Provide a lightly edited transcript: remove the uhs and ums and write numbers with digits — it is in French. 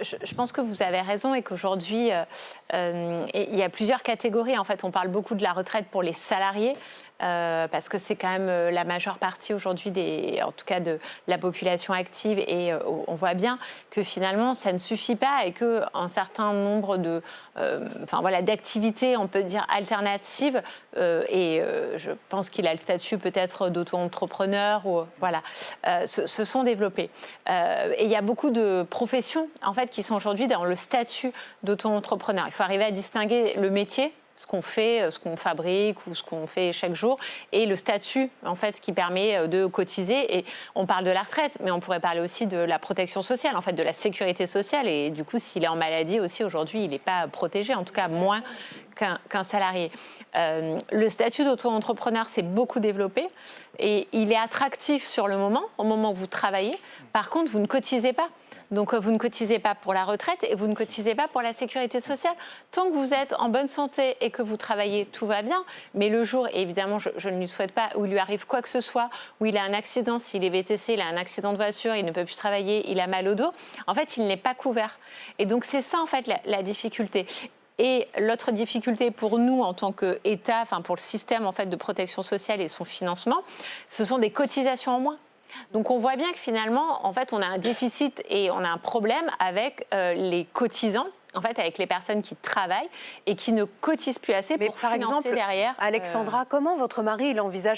je pense que vous avez raison et qu'aujourd'hui, il y a plusieurs catégories. En fait, on parle beaucoup de la retraite pour les salariés. Parce que c'est quand même la majeure partie aujourd'hui, en tout cas de la population active, et on voit bien que finalement ça ne suffit pas et qu'un certain nombre d'activités, on peut dire alternatives, je pense qu'il a le statut peut-être d'auto-entrepreneur, se sont développées. Et il y a beaucoup de professions en fait qui sont aujourd'hui dans le statut d'auto-entrepreneur. Il faut arriver à distinguer le métier, ce qu'on fait, ce qu'on fabrique ou ce qu'on fait chaque jour, et le statut en fait qui permet de cotiser. Et on parle de la retraite, mais on pourrait parler aussi de la protection sociale, en fait de la sécurité sociale. Et du coup, s'il est en maladie aussi aujourd'hui, il n'est pas protégé, en tout cas moins qu'un salarié. Le statut d'auto-entrepreneur s'est beaucoup développé et il est attractif sur le moment, au moment où vous travaillez. Par contre, vous ne cotisez pas. Donc, vous ne cotisez pas pour la retraite et vous ne cotisez pas pour la sécurité sociale. Tant que vous êtes en bonne santé et que vous travaillez, tout va bien. Mais le jour, et évidemment, je ne lui souhaite pas, où il lui arrive quoi que ce soit, où il a un accident, s'il est VTC, il a un accident de voiture, il ne peut plus travailler, il a mal au dos, en fait, il n'est pas couvert. Et donc, c'est ça, en fait, la difficulté. Et l'autre difficulté pour nous en tant qu'État, pour le système en fait de protection sociale et son financement, ce sont des cotisations en moins. Donc on voit bien que finalement, en fait, on a un déficit et on a un problème avec les cotisants, en fait, avec les personnes qui travaillent et qui ne cotisent plus assez pour financer derrière. Alexandra, comment votre mari il envisage